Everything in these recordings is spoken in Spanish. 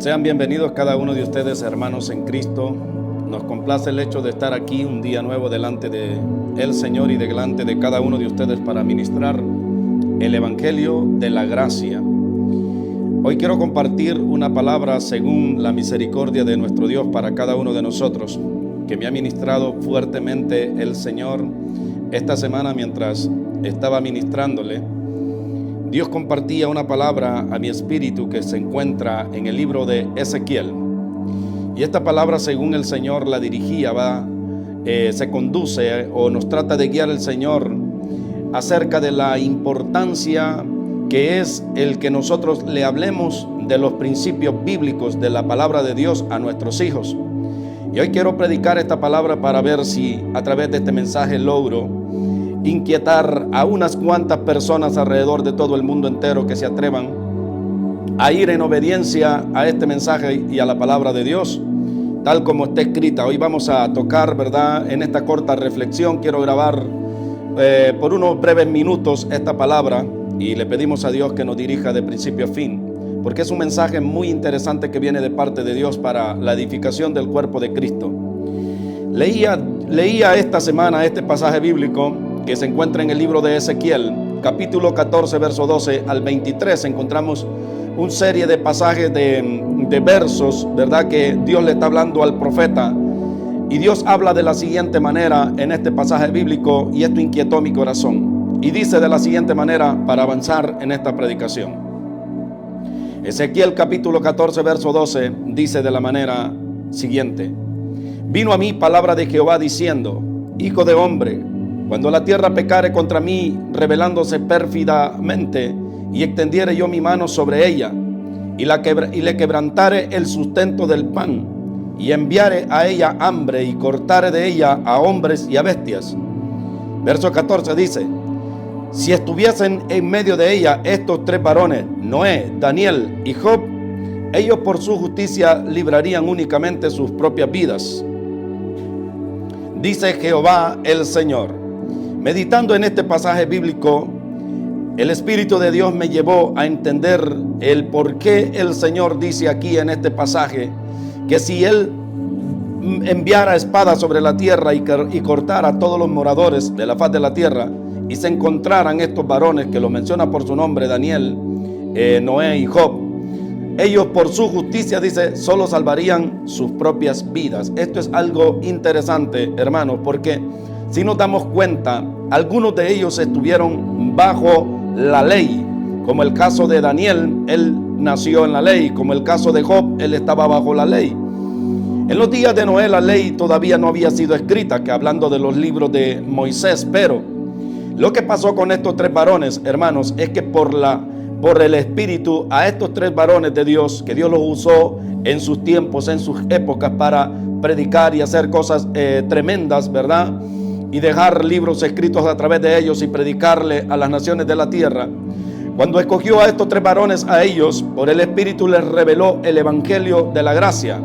Sean bienvenidos cada uno de ustedes, hermanos en Cristo. Nos complace el hecho de estar aquí un día nuevo delante de el Señor y delante de cada uno de ustedes para ministrar el Evangelio de la gracia. Hoy quiero compartir una palabra según la misericordia de nuestro Dios para cada uno de nosotros, que me ha ministrado fuertemente el Señor esta semana mientras estaba ministrándole. Dios compartía una palabra a mi espíritu que se encuentra en el libro de Ezequiel. Y esta palabra, según el Señor la dirigía, se conduce o nos trata de guiar el Señor acerca de la importancia que es el que nosotros le hablemos de los principios bíblicos de la palabra de Dios a nuestros hijos. Y hoy quiero predicar esta palabra para ver si a través de este mensaje logro inquietar a unas cuantas personas alrededor de todo el mundo entero que se atrevan a ir en obediencia a este mensaje y a la palabra de Dios, tal como está escrita. Hoy vamos a tocar, ¿verdad? En esta corta reflexión quiero grabar por unos breves minutos esta palabra y le pedimos a Dios que nos dirija de principio a fin, porque es un mensaje muy interesante que viene de parte de Dios para la edificación del cuerpo de Cristo. Leía esta semana este pasaje bíblico que se encuentra en el libro de Ezequiel, capítulo 14, verso 12 al 23. Encontramos una serie de pasajes de versos, ¿verdad?, que Dios le está hablando al profeta. Y Dios habla de la siguiente manera en este pasaje bíblico, y esto inquietó mi corazón. Y dice de la siguiente manera para avanzar en esta predicación. Ezequiel capítulo 14, verso 12, dice de la manera siguiente: Vino a mí palabra de Jehová diciendo: Hijo de hombre, cuando la tierra pecare contra mí, rebelándose pérfidamente, y extendiere yo mi mano sobre ella, y le quebrantare el sustento del pan, y enviare a ella hambre, y cortare de ella a hombres y a bestias. Verso 14 dice: Si estuviesen en medio de ella estos tres varones, Noé, Daniel y Job, ellos por su justicia librarían únicamente sus propias vidas. Dice Jehová el Señor. Meditando en este pasaje bíblico, el Espíritu de Dios me llevó a entender el por qué el Señor dice aquí en este pasaje que si Él enviara espada sobre la tierra y cortara a todos los moradores de la faz de la tierra, y se encontraran estos varones que los menciona por su nombre, Daniel, Noé y Job, ellos por su justicia, dice, solo salvarían sus propias vidas. Esto es algo interesante, hermanos, porque si nos damos cuenta, algunos de ellos estuvieron bajo la ley, como el caso de Daniel, él nació en la ley, como el caso de Job, él estaba bajo la ley. En los días de Noé la ley todavía no había sido escrita, que hablando de los libros de Moisés, pero lo que pasó con estos tres varones, hermanos, es que por el Espíritu a estos tres varones de Dios, que Dios los usó en sus tiempos, en sus épocas, para predicar y hacer cosas tremendas, ¿verdad?, y dejar libros escritos a través de ellos y predicarle a las naciones de la tierra. Cuando escogió a estos tres varones, a ellos, por el Espíritu les reveló el Evangelio de la gracia.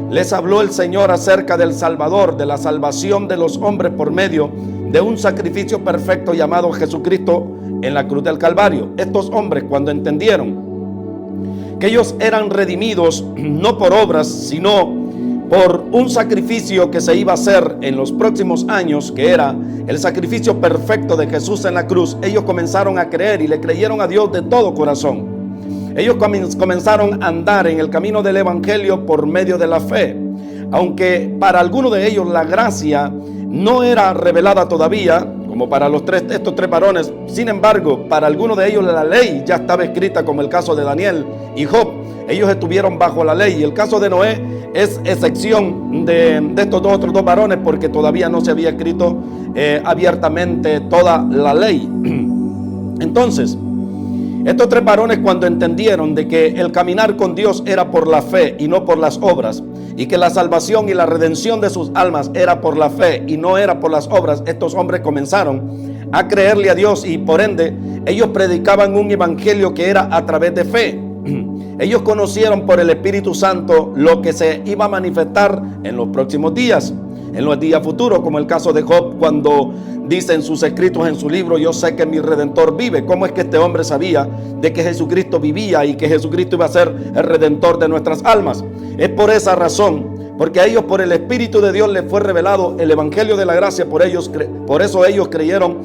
Les habló el Señor acerca del Salvador, de la salvación de los hombres por medio de un sacrificio perfecto llamado Jesucristo en la cruz del Calvario. Estos hombres, cuando entendieron que ellos eran redimidos no por obras, sino por un sacrificio que se iba a hacer en los próximos años, que era el sacrificio perfecto de Jesús en la cruz, ellos comenzaron a creer y le creyeron a Dios de todo corazón. Ellos comenzaron a andar en el camino del Evangelio por medio de la fe. Aunque para algunos de ellos la gracia no era revelada todavía, como para estos tres varones, sin embargo, para algunos de ellos la ley ya estaba escrita, como el caso de Daniel y Job. Ellos estuvieron bajo la ley, y el caso de Noé es excepción de estos otros dos varones, porque todavía no se había escrito abiertamente toda la ley. Entonces, estos tres varones, cuando entendieron de que el caminar con Dios era por la fe y no por las obras, y que la salvación y la redención de sus almas era por la fe y no era por las obras, estos hombres comenzaron a creerle a Dios, y por ende ellos predicaban un evangelio que era a través de fe. Ellos conocieron por el Espíritu Santo lo que se iba a manifestar en los próximos días. en los días futuros, como el caso de Job, cuando dice en sus escritos, en su libro: yo sé que mi Redentor vive. ¿Cómo es que este hombre sabía de que Jesucristo vivía y que Jesucristo iba a ser el Redentor de nuestras almas? Es por esa razón, porque a ellos, por el Espíritu de Dios, les fue revelado el Evangelio de la gracia. Por eso ellos creyeron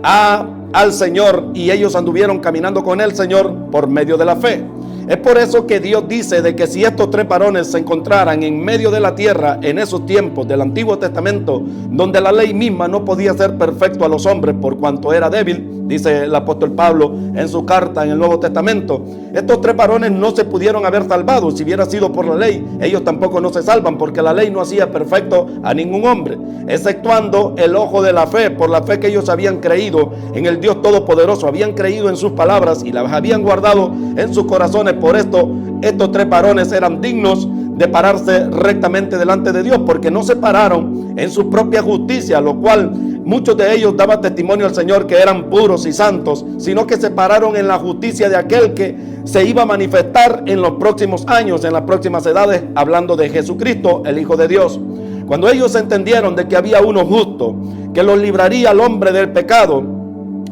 al Señor, y ellos anduvieron caminando con el Señor por medio de la fe. Es por eso que Dios dice de que si estos 3 varones se encontraran en medio de la tierra en esos tiempos del Antiguo Testamento, donde la ley misma no podía ser perfecto a los hombres por cuanto era débil, dice el apóstol Pablo en su carta en el Nuevo Testamento, estos 3 varones no se pudieron haber salvado. Si hubiera sido por la ley, ellos tampoco no se salvan, porque la ley no hacía perfecto a ningún hombre, exceptuando el ojo de la fe. Por la fe que ellos habían creído en el Dios Todopoderoso, habían creído en sus palabras y las habían guardado en sus corazones. Por esto, estos 3 varones eran dignos de pararse rectamente delante de Dios, porque no se pararon en su propia justicia, lo cual muchos de ellos daban testimonio al Señor que eran puros y santos, sino que se pararon en la justicia de aquel que se iba a manifestar en los próximos años, en las próximas edades, hablando de Jesucristo, el Hijo de Dios. Cuando ellos entendieron de que había uno justo, que los libraría al hombre del pecado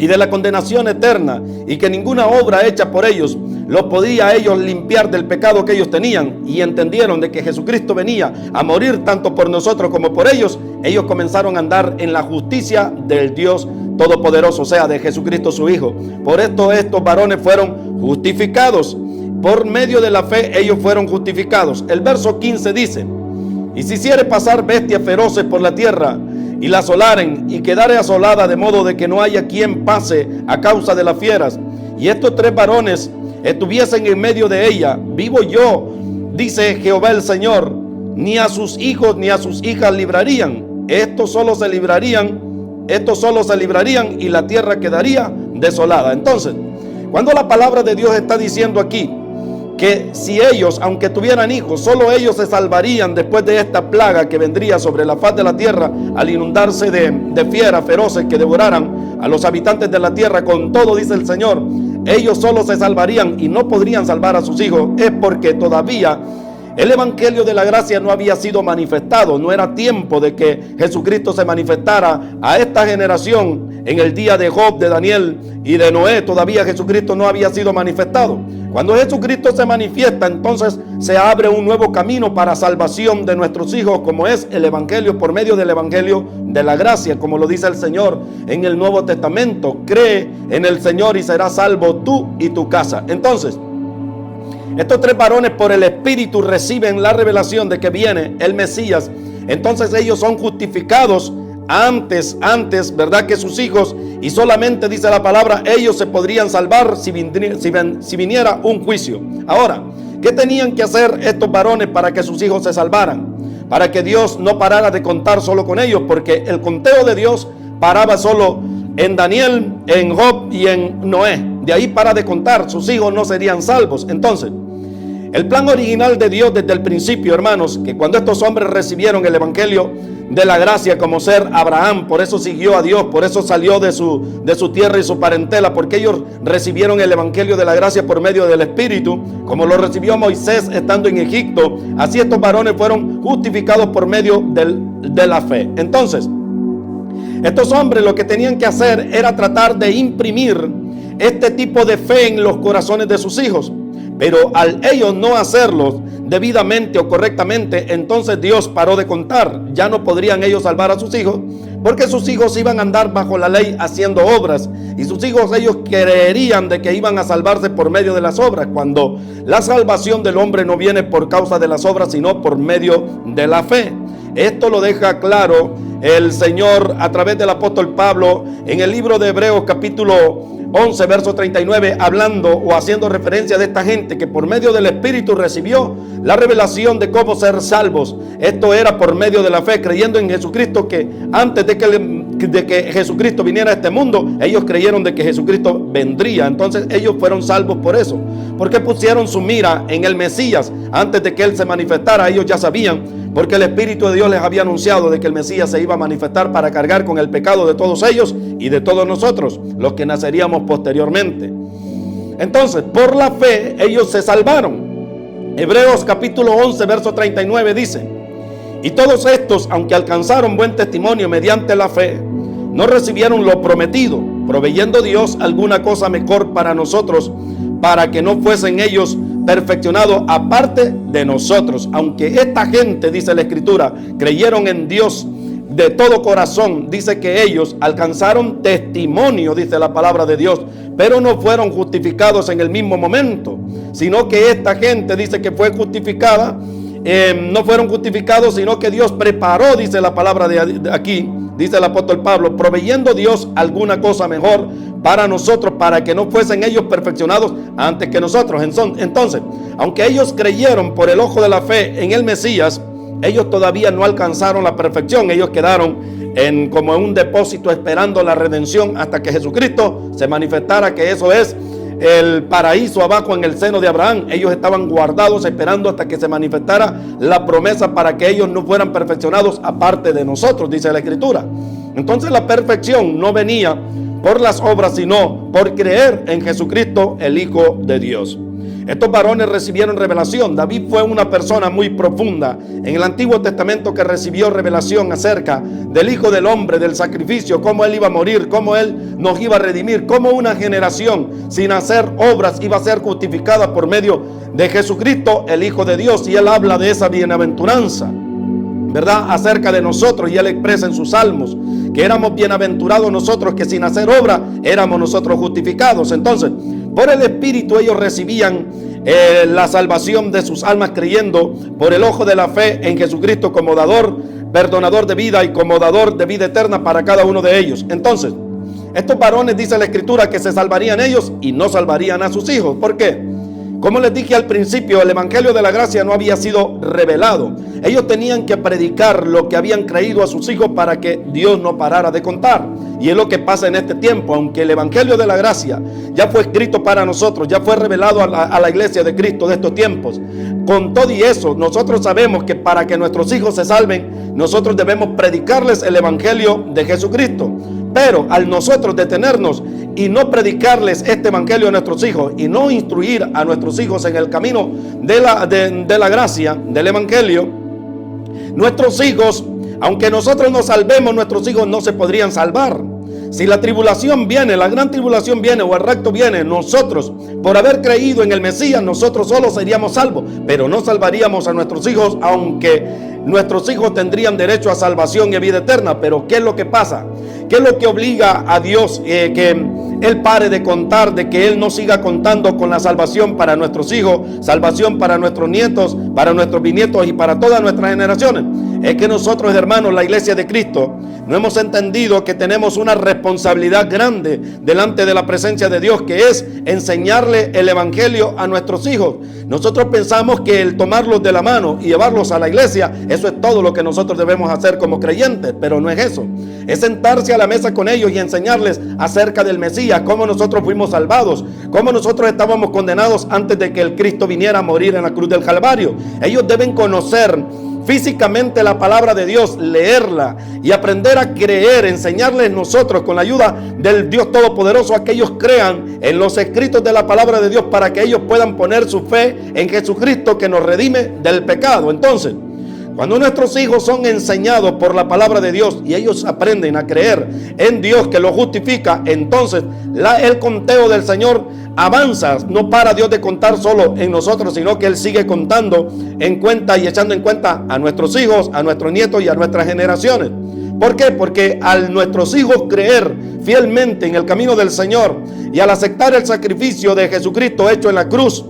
y de la condenación eterna, y que ninguna obra hecha por ellos los podía a ellos limpiar del pecado que ellos tenían, y entendieron de que Jesucristo venía a morir tanto por nosotros como por ellos, ellos comenzaron a andar en la justicia del Dios Todopoderoso, o sea, de Jesucristo su Hijo. Por esto estos varones fueron justificados. Por medio de la fe ellos fueron justificados. El verso 15 dice: y si hiciere pasar bestias feroces por la tierra, y la asolaren, y quedare asolada, de modo de que no haya quien pase a causa de las fieras, y estos 3 varones estuviesen en medio de ella, vivo yo, dice Jehová el Señor, ni a sus hijos ni a sus hijas librarían. Estos solo se librarían, y la tierra quedaría desolada. Entonces, cuando la palabra de Dios está diciendo aquí que si ellos, aunque tuvieran hijos, solo ellos se salvarían después de esta plaga que vendría sobre la faz de la tierra, al inundarse de fieras feroces que devoraran a los habitantes de la tierra, con todo, dice el Señor, ellos solo se salvarían y no podrían salvar a sus hijos, es porque todavía el Evangelio de la gracia no había sido manifestado. No era tiempo de que Jesucristo se manifestara a esta generación. En el día de Job, de Daniel y de Noé, todavía Jesucristo no había sido manifestado. Cuando Jesucristo se manifiesta, entonces se abre un nuevo camino para salvación de nuestros hijos, como es el Evangelio, por medio del Evangelio de la gracia, como lo dice el Señor en el Nuevo Testamento: cree en el Señor y serás salvo tú y tu casa. Entonces, estos 3 varones, por el Espíritu, reciben la revelación de que viene el Mesías. Entonces ellos son justificados antes, ¿verdad?, que sus hijos, y solamente dice la palabra, ellos se podrían salvar si viniera un juicio. Ahora, ¿qué tenían que hacer estos varones para que sus hijos se salvaran? Para que Dios no parara de contar solo con ellos, porque el conteo de Dios paraba solo en Daniel, en Job y en Noé. De ahí para de contar, sus hijos no serían salvos. Entonces, el plan original de Dios desde el principio, hermanos, que cuando estos hombres recibieron el Evangelio de la gracia, como ser Abraham, por eso siguió a Dios, por eso salió de su tierra y su parentela, porque ellos recibieron el Evangelio de la gracia por medio del Espíritu, como lo recibió Moisés estando en Egipto. Así estos varones fueron justificados por medio de la fe. Entonces, estos hombres lo que tenían que hacer era tratar de imprimir este tipo de fe en los corazones de sus hijos. Pero al ellos no hacerlo debidamente o correctamente, entonces Dios paró de contar. Ya no podrían ellos salvar a sus hijos, porque sus hijos iban a andar bajo la ley haciendo obras, y sus hijos, ellos creerían de que iban a salvarse por medio de las obras, cuando la salvación del hombre no viene por causa de las obras, sino por medio de la fe. Esto lo deja claro el Señor a través del apóstol Pablo en el libro de Hebreos capítulo 11, verso 39, hablando o haciendo referencia de esta gente que por medio del Espíritu recibió la revelación de cómo ser salvos. Esto era por medio de la fe, creyendo en Jesucristo, que antes de que Jesucristo viniera a este mundo, ellos creyeron de que Jesucristo vendría. Entonces ellos fueron salvos por eso, porque pusieron su mira en el Mesías. Antes de que Él se manifestara, ellos ya sabían, porque el Espíritu de Dios les había anunciado de que el Mesías se iba a manifestar para cargar con el pecado de todos ellos y de todos nosotros, los que naceríamos posteriormente. Entonces, por la fe, ellos se salvaron. Hebreos capítulo 11, verso 39 dice: Y todos estos, aunque alcanzaron buen testimonio mediante la fe, no recibieron lo prometido, proveyendo Dios alguna cosa mejor para nosotros, para que no fuesen ellos perfeccionados aparte de nosotros. Aunque esta gente, dice la Escritura, creyeron en Dios de todo corazón, dice que ellos alcanzaron testimonio, dice la palabra de Dios, pero no fueron justificados en el mismo momento, sino que esta gente dice que fue justificada, no fueron justificados, sino que Dios preparó, dice la palabra de aquí, dice el apóstol Pablo, proveyendo Dios alguna cosa mejor para nosotros, para que no fuesen ellos perfeccionados antes que nosotros. Entonces, aunque ellos creyeron por el ojo de la fe en el Mesías, ellos todavía no alcanzaron la perfección. Ellos quedaron como en un depósito esperando la redención hasta que Jesucristo se manifestara, que eso es el paraíso abajo en el seno de Abraham. Ellos estaban guardados esperando hasta que se manifestara la promesa para que ellos no fueran perfeccionados aparte de nosotros, dice la Escritura. Entonces la perfección no venía por las obras, sino por creer en Jesucristo, el Hijo de Dios. Estos varones recibieron revelación. David fue una persona muy profunda en el Antiguo Testamento que recibió revelación acerca del Hijo del Hombre, del sacrificio, cómo Él iba a morir, cómo Él nos iba a redimir, cómo una generación sin hacer obras iba a ser justificada por medio de Jesucristo, el Hijo de Dios. Y Él habla de esa bienaventuranza, ¿verdad?, acerca de nosotros, y Él expresa en sus salmos que éramos bienaventurados nosotros, que sin hacer obra éramos nosotros justificados. Entonces, por el Espíritu ellos recibían la salvación de sus almas, creyendo por el ojo de la fe en Jesucristo como dador, perdonador de vida y como dador de vida eterna para cada uno de ellos. Entonces, estos varones, dice la Escritura, que se salvarían ellos y no salvarían a sus hijos. ¿Por qué? Como les dije al principio, el Evangelio de la Gracia no había sido revelado. Ellos tenían que predicar lo que habían creído a sus hijos para que Dios no parara de contar. Y es lo que pasa en este tiempo. Aunque el Evangelio de la Gracia ya fue escrito para nosotros, ya fue revelado a la iglesia de Cristo de estos tiempos, con todo y eso, nosotros sabemos que para que nuestros hijos se salven, nosotros debemos predicarles el Evangelio de Jesucristo. Pero al nosotros detenernos y no predicarles este evangelio a nuestros hijos y no instruir a nuestros hijos en el camino de la gracia, del evangelio, nuestros hijos, aunque nosotros nos salvemos, nuestros hijos no se podrían salvar. Si la tribulación viene, la gran tribulación viene o el rapto viene, nosotros, por haber creído en el Mesías, nosotros solos seríamos salvos, pero no salvaríamos a nuestros hijos, aunque nuestros hijos tendrían derecho a salvación y a vida eterna. Pero ¿qué es lo que pasa? ¿Qué es lo que obliga a Dios que Él pare de contar, de que Él no siga contando con la salvación para nuestros hijos, salvación para nuestros nietos, para nuestros bisnietos y para todas nuestras generaciones? Es que nosotros, hermanos, la iglesia de Cristo, no hemos entendido que tenemos una responsabilidad grande delante de la presencia de Dios, que es enseñarle el evangelio a nuestros hijos. Nosotros pensamos que el tomarlos de la mano y llevarlos a la iglesia, eso es todo lo que nosotros debemos hacer como creyentes, pero no es eso. Es sentarse a la mesa con ellos y enseñarles acerca del Mesías, cómo nosotros fuimos salvados, cómo nosotros estábamos condenados antes de que el Cristo viniera a morir en la cruz del Calvario. Ellos deben conocer físicamente la palabra de Dios, leerla y aprender a creer, enseñarles nosotros con la ayuda del Dios Todopoderoso a que ellos crean en los escritos de la palabra de Dios, para que ellos puedan poner su fe en Jesucristo, que nos redime del pecado. Entonces, cuando nuestros hijos son enseñados por la palabra de Dios y ellos aprenden a creer en Dios que los justifica, entonces el conteo del Señor avanza. No para Dios de contar solo en nosotros, sino que Él sigue contando en cuenta y echando en cuenta a nuestros hijos, a nuestros nietos y a nuestras generaciones. ¿Por qué? Porque al nuestros hijos creer fielmente en el camino del Señor y al aceptar el sacrificio de Jesucristo hecho en la cruz,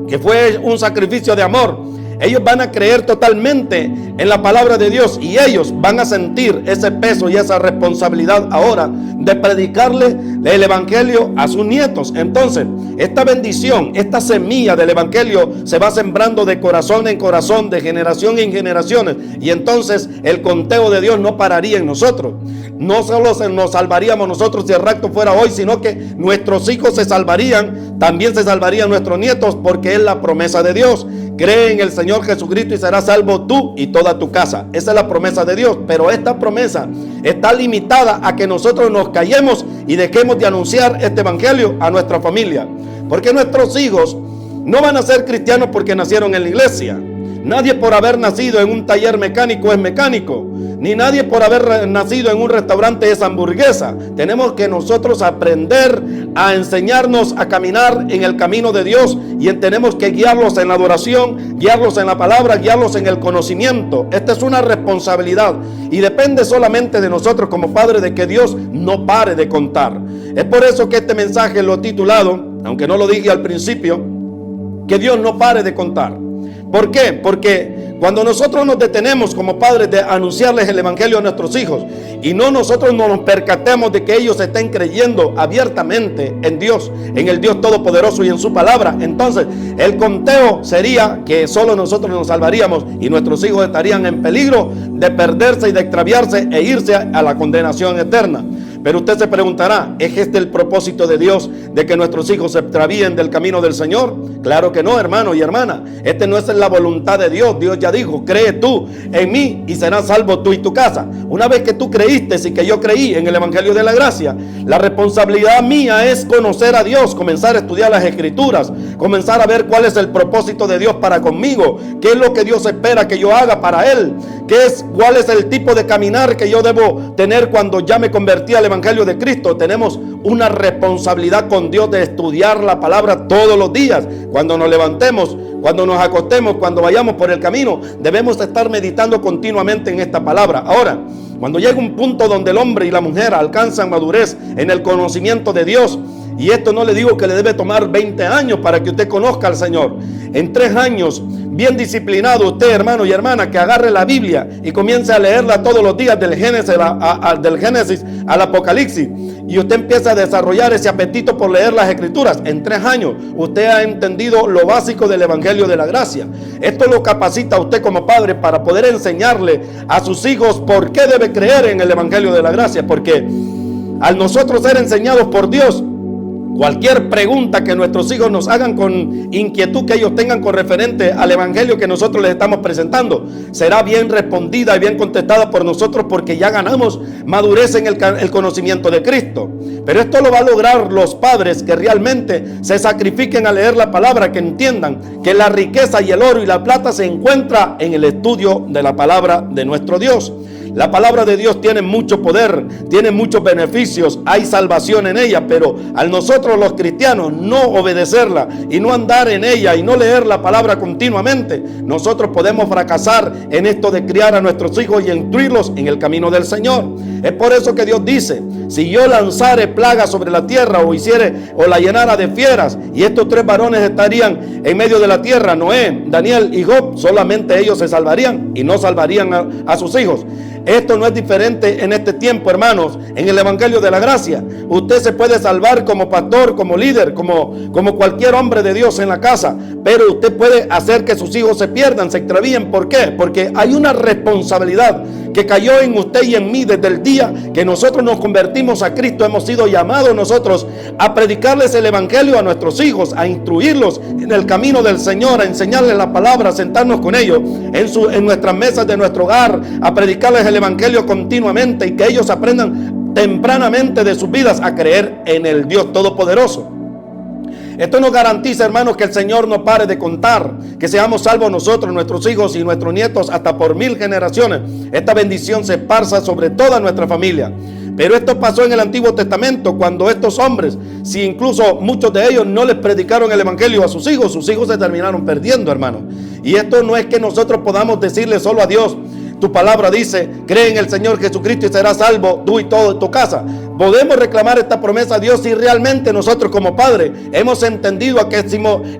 que fue un sacrificio de amor, ellos van a creer totalmente en la palabra de Dios y ellos van a sentir ese peso y esa responsabilidad ahora de predicarle el evangelio a sus nietos. Entonces, esta bendición, esta semilla del evangelio se va sembrando de corazón en corazón, de generación en generaciones, y entonces el conteo de Dios no pararía en nosotros. No solo nos salvaríamos nosotros si el rapto fuera hoy, sino que nuestros hijos se salvarían, también se salvarían nuestros nietos, porque es la promesa de Dios. Cree en el Señor Jesucristo y serás salvo tú y toda tu casa. Esa es la promesa de Dios. Pero esta promesa está limitada a que nosotros nos callemos y dejemos de anunciar este evangelio a nuestra familia. Porque nuestros hijos no van a ser cristianos porque nacieron en la iglesia. Nadie por haber nacido en un taller mecánico es mecánico, ni nadie por haber nacido en un restaurante es hamburguesa. Tenemos que nosotros aprender a enseñarnos a caminar en el camino de Dios, y tenemos que guiarlos en la adoración, guiarlos en la palabra, guiarlos en el conocimiento. Esta es una responsabilidad y depende solamente de nosotros como padres, de que Dios no pare de contar. Es por eso que este mensaje lo he titulado, aunque no lo dije al principio, que Dios no pare de contar. ¿Por qué? Porque cuando nosotros nos detenemos como padres de anunciarles el evangelio a nuestros hijos y nosotros no nos percatemos de que ellos estén creyendo abiertamente en Dios, en el Dios Todopoderoso y en su palabra, entonces el conteo sería que solo nosotros nos salvaríamos y nuestros hijos estarían en peligro de perderse y de extraviarse e irse a la condenación eterna. Pero usted se preguntará, ¿es este el propósito de Dios, de que nuestros hijos se extravíen del camino del Señor? Claro que no, hermano y hermana. Este no es la voluntad de Dios. Dios ya dijo, cree tú en mí y serás salvo tú y tu casa. Una vez que tú creíste y que yo creí en el evangelio de la gracia, la responsabilidad mía es conocer a Dios, comenzar a estudiar las escrituras, comenzar a ver cuál es el propósito de Dios para conmigo, qué es lo que Dios espera que yo haga para Él, cuál es el tipo de caminar que yo debo tener cuando ya me convertí al evangelio de Cristo. Tenemos una responsabilidad con Dios de estudiar la palabra todos los días. Cuando nos levantemos, cuando nos acostemos, cuando vayamos por el camino, debemos estar meditando continuamente en esta palabra. Ahora, cuando llega un punto donde el hombre y la mujer alcanzan madurez en el conocimiento de Dios, y esto no le digo que le debe tomar 20 años para que usted conozca al Señor. En 3 años, bien disciplinado usted, hermano y hermana, que agarre la Biblia y comience a leerla todos los días del Génesis al Apocalipsis, y usted empieza a desarrollar ese apetito por leer las escrituras. En 3 años usted ha entendido lo básico del evangelio de la gracia. Esto lo capacita a usted como padre para poder enseñarle a sus hijos por qué debe creer en el evangelio de la gracia, porque al nosotros ser enseñados por Dios, cualquier pregunta que nuestros hijos nos hagan con inquietud que ellos tengan con referente al evangelio que nosotros les estamos presentando, será bien respondida y bien contestada por nosotros, porque ya ganamos madurez en el conocimiento de Cristo. Pero esto lo va a lograr los padres que realmente se sacrifiquen a leer la palabra, que entiendan que la riqueza y el oro y la plata se encuentra en el estudio de la palabra de nuestro Dios. La palabra de Dios tiene mucho poder, tiene muchos beneficios, hay salvación en ella, pero al nosotros los cristianos no obedecerla y no andar en ella y no leer la palabra continuamente, nosotros podemos fracasar en esto de criar a nuestros hijos y instruirlos en el camino del Señor. Es por eso que Dios dice, si yo lanzare plaga sobre la tierra o la llenara de fieras, y estos 3 varones estarían en medio de la tierra, Noé, Daniel y Job, solamente ellos se salvarían y no salvarían a sus hijos. Esto no es diferente en este tiempo, hermanos, en el evangelio de la gracia. Usted se puede salvar como pastor, como líder, como cualquier hombre de Dios en la casa, pero usted puede hacer que sus hijos se pierdan, se extravíen. ¿Por qué? Porque hay una responsabilidad que cayó en usted y en mí desde el día que nosotros nos convertimos a Cristo. Hemos sido llamados nosotros a predicarles el evangelio a nuestros hijos, a instruirlos en el camino del Señor, a enseñarles la palabra, a sentarnos con ellos en nuestras mesas de nuestro hogar, a predicarles el evangelio continuamente, y que ellos aprendan tempranamente de sus vidas a creer en el Dios Todopoderoso. Esto nos garantiza, hermanos, que el Señor no pare de contar, que seamos salvos nosotros, nuestros hijos y nuestros nietos hasta por 1000 generaciones. Esta bendición se esparza sobre toda nuestra familia. Pero esto pasó en el Antiguo Testamento, cuando estos hombres, si incluso muchos de ellos no les predicaron el evangelio a sus hijos se terminaron perdiendo, hermanos. Y esto no es que nosotros podamos decirle solo a Dios, tu palabra dice, cree en el Señor Jesucristo y serás salvo tú y toda tu casa. Podemos reclamar esta promesa a Dios si realmente nosotros como padres hemos entendido a qué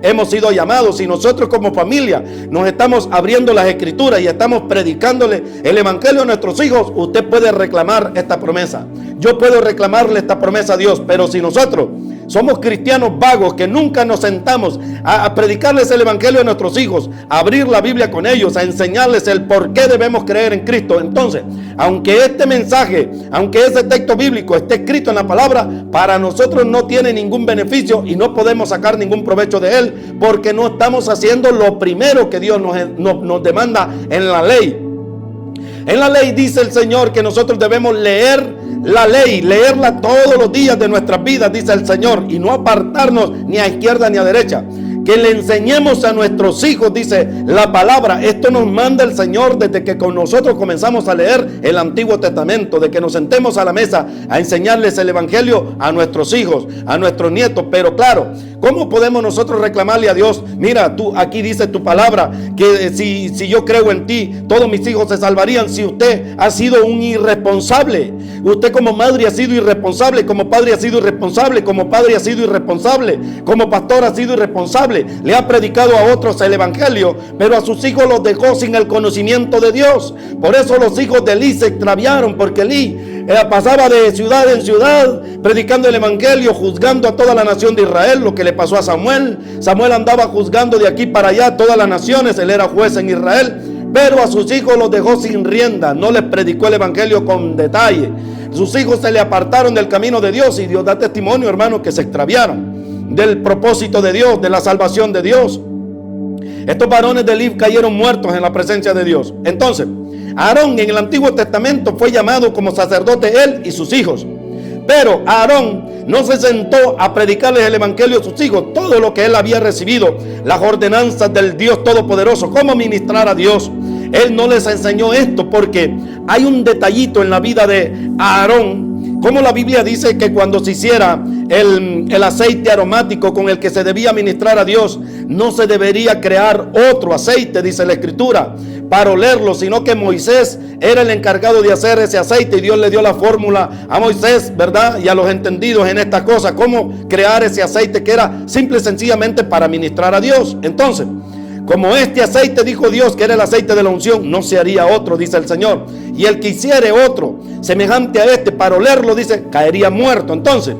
hemos sido llamados. Si nosotros como familia nos estamos abriendo las escrituras y estamos predicándole el evangelio a nuestros hijos, usted puede reclamar esta promesa. Yo puedo reclamarle esta promesa a Dios. Pero si nosotros somos cristianos vagos que nunca nos sentamos a predicarles el evangelio a nuestros hijos, a abrir la Biblia con ellos, a enseñarles el por qué debemos creer en Cristo, entonces, aunque este mensaje, aunque ese texto bíblico esté escrito en la palabra, para nosotros no tiene ningún beneficio y no podemos sacar ningún provecho de él, porque no estamos haciendo lo primero que Dios nos demanda en la ley. En la ley dice el Señor que nosotros debemos leer la ley, leerla todos los días de nuestras vidas, dice el Señor, y no apartarnos ni a izquierda ni a derecha. que le enseñemos a nuestros hijos, dice la palabra. Esto nos manda el Señor desde que con nosotros comenzamos a leer el Antiguo Testamento, de que nos sentemos a la mesa a enseñarles el Evangelio a nuestros hijos, a nuestros nietos. Pero claro, ¿cómo podemos nosotros reclamarle a Dios? Mira, tú aquí dice tu palabra que si yo creo en ti, todos mis hijos se salvarían. Si usted ha sido un irresponsable, usted como madre ha sido irresponsable, como padre ha sido irresponsable, como padre ha sido irresponsable, como pastor ha sido irresponsable, le ha predicado a otros el Evangelio, pero a sus hijos los dejó sin el conocimiento de Dios. Por eso los hijos de Elí se extraviaron, porque Elí pasaba de ciudad en ciudad predicando el Evangelio, juzgando a toda la nación de Israel. Lo que le pasó a Samuel andaba juzgando de aquí para allá todas las naciones. Él era juez en Israel, pero a sus hijos los dejó sin rienda, no les predicó el Evangelio con detalle. Sus hijos se le apartaron del camino de Dios, y Dios da testimonio, hermano, que se extraviaron del propósito de Dios, de la salvación de Dios. Estos varones de Elí cayeron muertos en la presencia de Dios. Entonces, Aarón en el Antiguo Testamento fue llamado como sacerdote, él y sus hijos. Pero Aarón no se sentó a predicarles el Evangelio a sus hijos, todo lo que él había recibido, las ordenanzas del Dios Todopoderoso, cómo ministrar a Dios. Él no les enseñó esto, porque hay un detallito en la vida de Aarón, como la Biblia dice que cuando se hiciera el aceite aromático con el que se debía ministrar a Dios, no se debería crear otro aceite, dice la Escritura, para olerlo, sino que Moisés era el encargado de hacer ese aceite, y Dios le dio la fórmula a Moisés, ¿verdad? Y a los entendidos en esta cosa, cómo crear ese aceite que era simple y sencillamente para ministrar a Dios. Entonces, como este aceite, dijo Dios, que era el aceite de la unción, no se haría otro, dice el Señor. Y el que hiciere otro semejante a este para olerlo, dice, caería muerto. Entonces,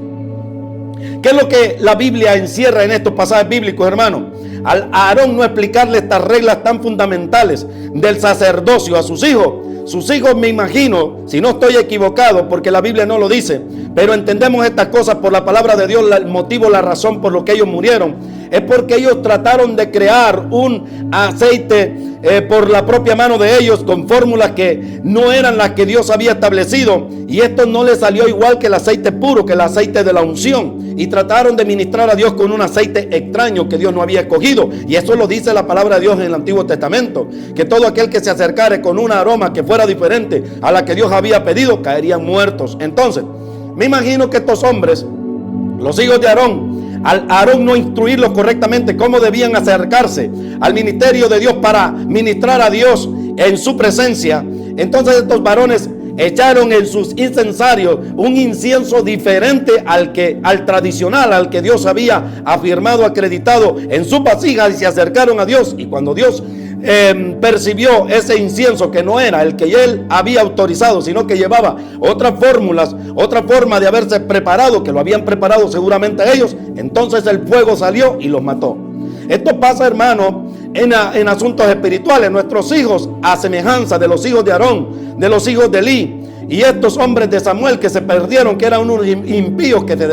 ¿qué es lo que la Biblia encierra en estos pasajes bíblicos, hermano? Al Aarón no explicarle estas reglas tan fundamentales del sacerdocio a sus hijos, me imagino, si no estoy equivocado, porque la Biblia no lo dice, pero entendemos estas cosas por la palabra de Dios, el motivo, la razón por lo que ellos murieron, es porque ellos trataron de crear un aceite por la propia mano de ellos, con fórmulas que no eran las que Dios había establecido, y esto no les salió igual que el aceite puro, que el aceite de la unción, y trataron de ministrar a Dios con un aceite extraño que Dios no había escogido. Y eso lo dice la palabra de Dios en el Antiguo Testamento, que todo aquel que se acercare con un aroma que fuera diferente a la que Dios había pedido, caerían muertos. Entonces, me imagino que estos hombres, los hijos de Aarón, al Aarón no instruirlos correctamente cómo debían acercarse al ministerio de Dios para ministrar a Dios en su presencia, entonces estos varones echaron en sus incensarios un incienso diferente al tradicional, al que Dios había afirmado, acreditado en su vasija, y se acercaron a Dios. Y cuando Dios percibió ese incienso, que no era el que él había autorizado, sino que llevaba otras fórmulas, otra forma de haberse preparado, que lo habían preparado seguramente ellos, entonces el fuego salió y los mató. Esto pasa, hermano, en asuntos espirituales. Nuestros hijos, a semejanza de los hijos de Aarón, de los hijos de Elí, y estos hombres de Samuel que se perdieron, que eran unos impíos que se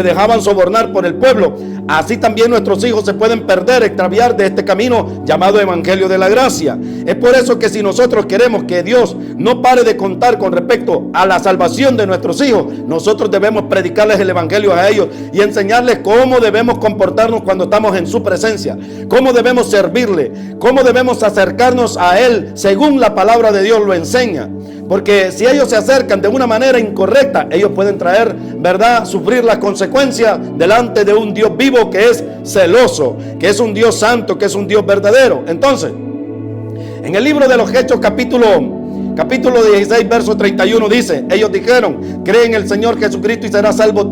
dejaban sobornar por el pueblo, así también nuestros hijos se pueden perder, extraviar de este camino llamado Evangelio de la Gracia. Es por eso que si nosotros queremos que Dios no pare de contar con respecto a la salvación de nuestros hijos, nosotros debemos predicarles el Evangelio a ellos y enseñarles cómo debemos comportarnos cuando estamos en su presencia, cómo debemos servirle, cómo debemos acercarnos a Él según la palabra de Dios lo enseña. Porque si ellos se acercan de una manera incorrecta, ellos pueden traer, ¿verdad?, sufrir las consecuencias delante de un Dios vivo que es celoso, que es un Dios santo, que es un Dios verdadero. Entonces, en el libro de los Hechos, capítulo 16, verso 31 dice, ellos dijeron, cree en el Señor Jesucristo y serás salvo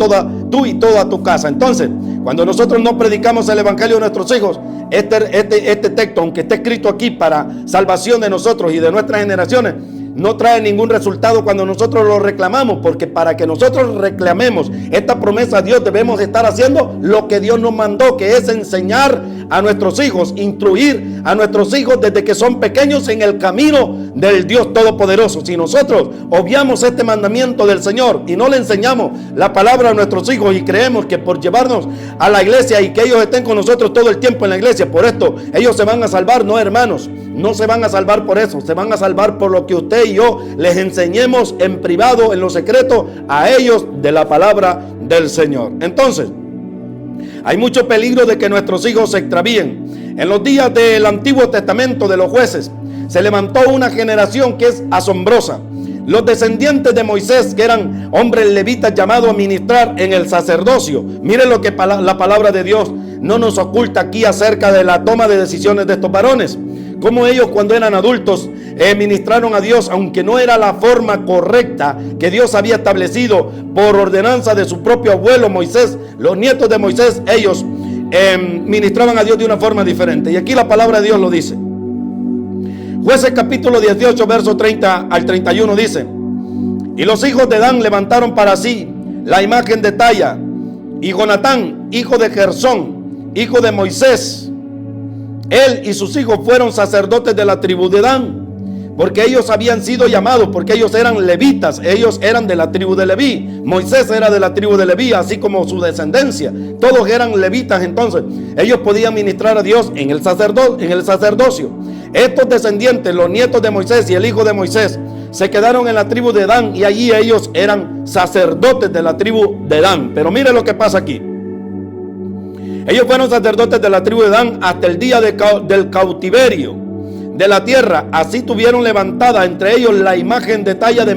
tú y toda tu casa. Entonces, cuando nosotros no predicamos el Evangelio a nuestros hijos, este texto, aunque esté escrito aquí para salvación de nosotros y de nuestras generaciones, no trae ningún resultado cuando nosotros lo reclamamos, porque para que nosotros reclamemos esta promesa a Dios, debemos estar haciendo lo que Dios nos mandó, que es enseñar a nuestros hijos, instruir a nuestros hijos desde que son pequeños en el camino del Dios Todopoderoso. Si nosotros obviamos este mandamiento del Señor y no le enseñamos la palabra a nuestros hijos, y creemos que por llevarnos a la iglesia y que ellos estén con nosotros todo el tiempo en la iglesia, por esto ellos se van a salvar, no, hermanos, no se van a salvar por eso, se van a salvar por lo que usted y yo les enseñemos en privado, en lo secreto, a ellos de la palabra del Señor. Entonces, Hay mucho peligro de que nuestros hijos se extravíen. En los días del Antiguo Testamento de los jueces se levantó una generación que es asombrosa. Los descendientes de Moisés, que eran hombres levitas llamados a ministrar en el sacerdocio. Miren lo que la palabra de Dios no nos oculta aquí acerca de la toma de decisiones de estos varones. Como ellos, cuando eran adultos, ministraron a Dios, aunque no era la forma correcta que Dios había establecido por ordenanza de su propio abuelo Moisés. Los nietos de Moisés, ellos ministraban a Dios de una forma diferente. Y aquí la palabra de Dios lo dice. Jueces capítulo 18, verso 30 al 31 dice: y los hijos de Dan levantaron para sí la imagen de talla, y Jonatán, hijo de Gersón, hijo de Moisés, él y sus hijos fueron sacerdotes de la tribu de Dan, porque ellos habían sido llamados, porque ellos eran levitas, ellos eran de la tribu de Leví. Moisés era de la tribu de Leví, así como su descendencia. Todos eran levitas, entonces ellos podían ministrar a Dios en el sacerdocio. Estos descendientes, los nietos de Moisés y el hijo de Moisés, se quedaron en la tribu de Dan, y allí ellos eran sacerdotes de la tribu de Dan. Pero mire lo que pasa aquí. Ellos fueron sacerdotes de la tribu de Dan hasta el día del cautiverio de la tierra. Así tuvieron levantada entre ellos la imagen de talla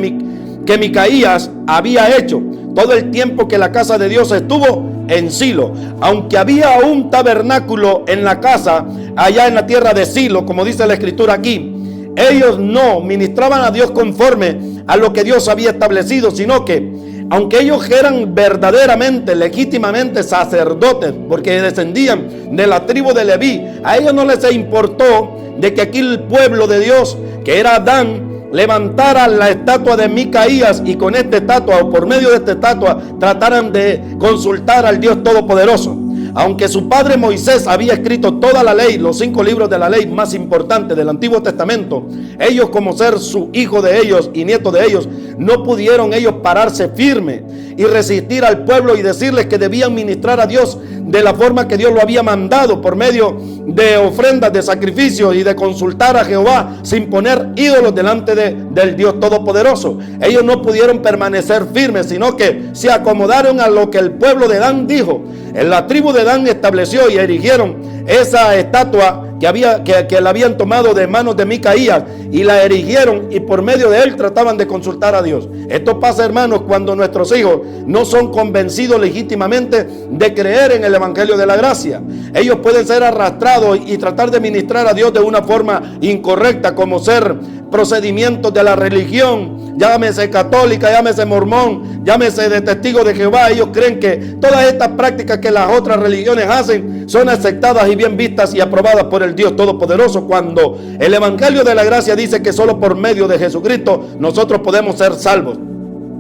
que Micaías había hecho todo el tiempo que la casa de Dios estuvo en Silo. Aunque había un tabernáculo en la casa allá en la tierra de Silo, como dice la escritura aquí, ellos no ministraban a Dios conforme a lo que Dios había establecido, sino que aunque ellos eran verdaderamente, legítimamente sacerdotes, porque descendían de la tribu de Leví, a ellos no les importó de que aquí el pueblo de Dios, que era Dan, levantara la estatua de Micaías, y con esta estatua, o por medio de esta estatua, trataran de consultar al Dios Todopoderoso. Aunque su padre Moisés había escrito toda la ley, los 5 libros de la ley más importantes del Antiguo Testamento, ellos, como ser su hijo de ellos y nieto de ellos, no pudieron ellos pararse firme y resistir al pueblo y decirles que debían ministrar a Dios de la forma que Dios lo había mandado, por medio de ofrendas, de sacrificios y de consultar a Jehová sin poner ídolos delante del Dios Todopoderoso. Ellos no pudieron permanecer firmes, sino que se acomodaron a lo que el pueblo de Dan dijo. En la tribu de Dan estableció y erigieron esa estatua que la habían tomado de manos de Micaías, y la erigieron, y por medio de él trataban de consultar a Dios. Esto pasa, hermanos, cuando nuestros hijos no son convencidos legítimamente de creer en el evangelio de la gracia. Ellos pueden ser arrastrados y tratar de ministrar a Dios de una forma incorrecta, como ser procedimientos de la religión, llámese católica, llámese mormón, llámese de testigo de Jehová. Ellos creen que todas estas prácticas que las otras religiones hacen son aceptadas y bien vistas y aprobadas por el Dios Todopoderoso, cuando el evangelio de la gracia dice que solo por medio de Jesucristo nosotros podemos ser salvos.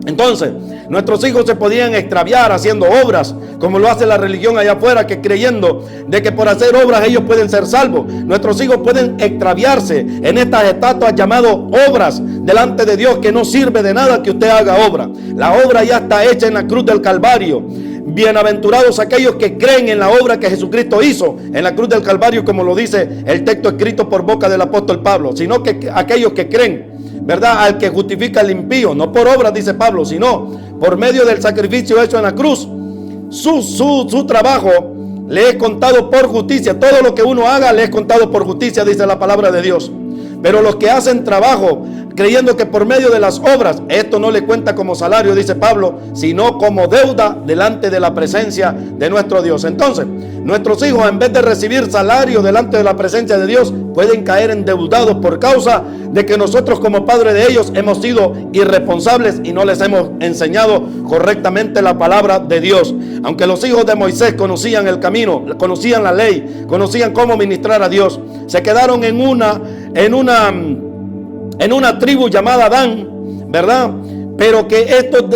Entonces, nuestros hijos se podían extraviar haciendo obras, como lo hace la religión allá afuera, que creyendo de que por hacer obras ellos pueden ser salvos. Nuestros hijos pueden extraviarse en estas estatuas llamadas obras delante de Dios, que no sirve de nada que usted haga obra. La obra ya está hecha en la cruz del Calvario. Bienaventurados aquellos que creen en la obra que Jesucristo hizo en la cruz del Calvario, como lo dice el texto escrito por boca del apóstol Pablo, sino que aquellos que creen, ¿verdad?, al que justifica el impío, no por obras, dice Pablo, sino por medio del sacrificio hecho en la cruz. Su trabajo le es contado por justicia. Todo lo que uno haga le es contado por justicia, dice la palabra de Dios. Pero los que hacen trabajo creyendo que por medio de las obras, esto no le cuenta como salario, dice Pablo, sino como deuda delante de la presencia de nuestro Dios. Entonces, nuestros hijos, en vez de recibir salario delante de la presencia de Dios, pueden caer endeudados por causa de que nosotros, como padres de ellos, hemos sido irresponsables y no les hemos enseñado correctamente la palabra de Dios. Aunque los hijos de Moisés conocían el camino, conocían la ley, conocían cómo ministrar a Dios, se quedaron en una tribu llamada Dan, ¿verdad? Pero que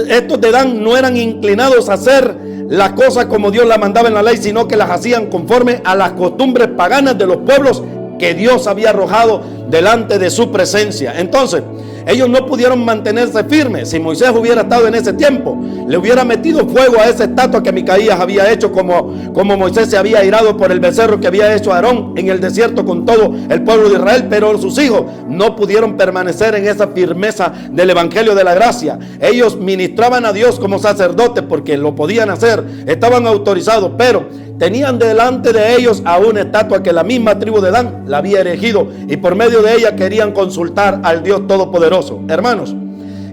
estos de Dan no eran inclinados a hacer las cosas como Dios las mandaba en la ley, sino que las hacían conforme a las costumbres paganas de los pueblos que Dios había arrojado delante de su presencia. Entonces, ellos no pudieron mantenerse firmes. Si Moisés hubiera estado en ese tiempo, le hubiera metido fuego a esa estatua que Micaías había hecho, como Moisés se había airado por el becerro que había hecho Aarón en el desierto con todo el pueblo de Israel. Pero sus hijos no pudieron permanecer en esa firmeza del evangelio de la gracia. Ellos ministraban a Dios como sacerdotes porque lo podían hacer, estaban autorizados, pero tenían delante de ellos a una estatua que la misma tribu de Dan la había erigido, y por medio de ella querían consultar al Dios Todopoderoso. Hermanos,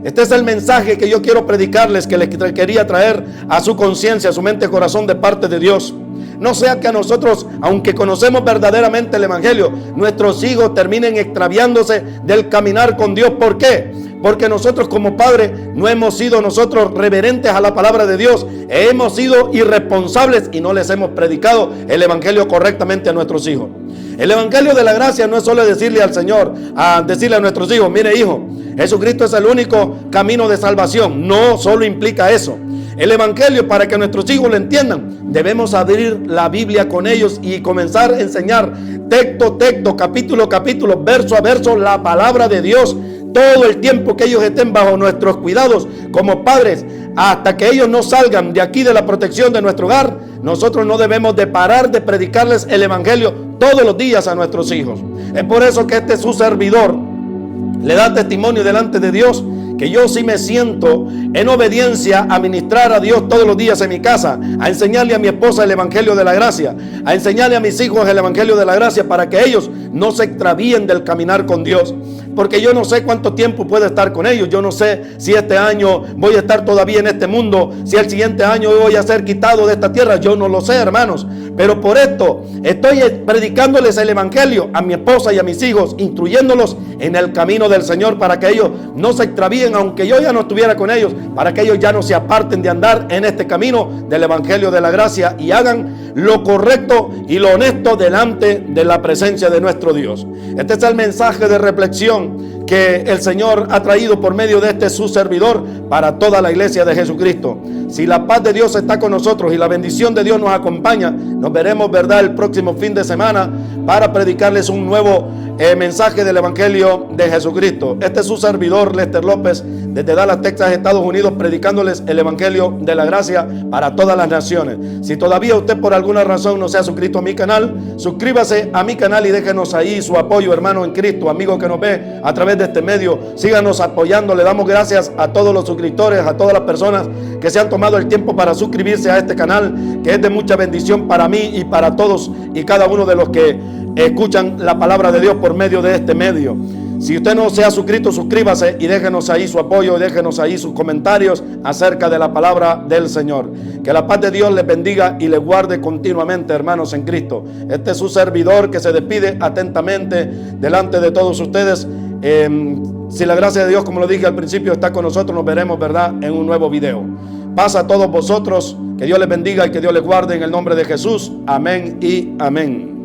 este es el mensaje que yo quiero predicarles, que les quería traer a su conciencia, a su mente y corazón de parte de Dios. No sea que a nosotros, aunque conocemos verdaderamente el Evangelio, nuestros hijos terminen extraviándose del caminar con Dios. ¿Por qué? Porque nosotros como padres no hemos sido nosotros reverentes a la palabra de Dios. Hemos sido irresponsables y no les hemos predicado el Evangelio correctamente a nuestros hijos. El Evangelio de la gracia no es solo decirle al Señor, decirle a nuestros hijos: mire, hijo, Jesucristo es el único camino de salvación. No solo implica eso. El Evangelio, para que nuestros hijos lo entiendan, debemos abrir la Biblia con ellos y comenzar a enseñar texto, capítulo, verso a verso, la palabra de Dios. Todo el tiempo que ellos estén bajo nuestros cuidados como padres, hasta que ellos no salgan de aquí, de la protección de nuestro hogar, nosotros no debemos de parar de predicarles el Evangelio todos los días a nuestros hijos. Es por eso que este su servidor le da testimonio delante de Dios, que yo sí me siento en obediencia a ministrar a Dios todos los días en mi casa, a enseñarle a mi esposa el Evangelio de la gracia, a enseñarle a mis hijos el Evangelio de la gracia, para que ellos no se extravíen del caminar con Dios. Porque yo no sé cuánto tiempo puedo estar con ellos. Yo no sé si este año voy a estar todavía en este mundo, si el siguiente año voy a ser quitado de esta tierra. Yo no lo sé, hermanos. Pero por esto estoy predicándoles el Evangelio a mi esposa y a mis hijos, instruyéndolos en el camino del Señor, para que ellos no se extravíen, aunque yo ya no estuviera con ellos, para que ellos ya no se aparten de andar en este camino del Evangelio de la gracia y hagan lo correcto y lo honesto delante de la presencia de nuestro Dios. Este es el mensaje de reflexión que el Señor ha traído por medio de este su servidor para toda la iglesia de Jesucristo. Si la paz de Dios está con nosotros y la bendición de Dios nos acompaña, nos veremos, ¿verdad?, el próximo fin de semana para predicarles un nuevo mensaje del Evangelio de Jesucristo. Este es su servidor, Lester López, desde Dallas, Texas, Estados Unidos, predicándoles el Evangelio de la gracia para todas las naciones. Si todavía usted por alguna razón no se ha suscrito a mi canal, suscríbase a mi canal y déjenos ahí su apoyo, hermano en Cristo, amigo que nos ve a través de este medio. Síganos apoyando. Le damos gracias a todos los suscriptores, a todas las personas que se han tomado el tiempo para suscribirse a este canal, que es de mucha bendición para mí y para todos y cada uno de los que escuchan la palabra de Dios por medio de este medio. Si usted no se ha suscrito, suscríbase y déjenos ahí su apoyo, déjenos ahí sus comentarios acerca de la palabra del Señor. Que la paz de Dios les bendiga y les guarde continuamente, hermanos en Cristo. Este es su servidor que se despide atentamente delante de todos ustedes. Si la gracia de Dios, como lo dije al principio, está con nosotros, nos veremos, ¿verdad?, en un nuevo video. Paz a todos vosotros, que Dios les bendiga y que Dios les guarde en el nombre de Jesús. Amén y amén.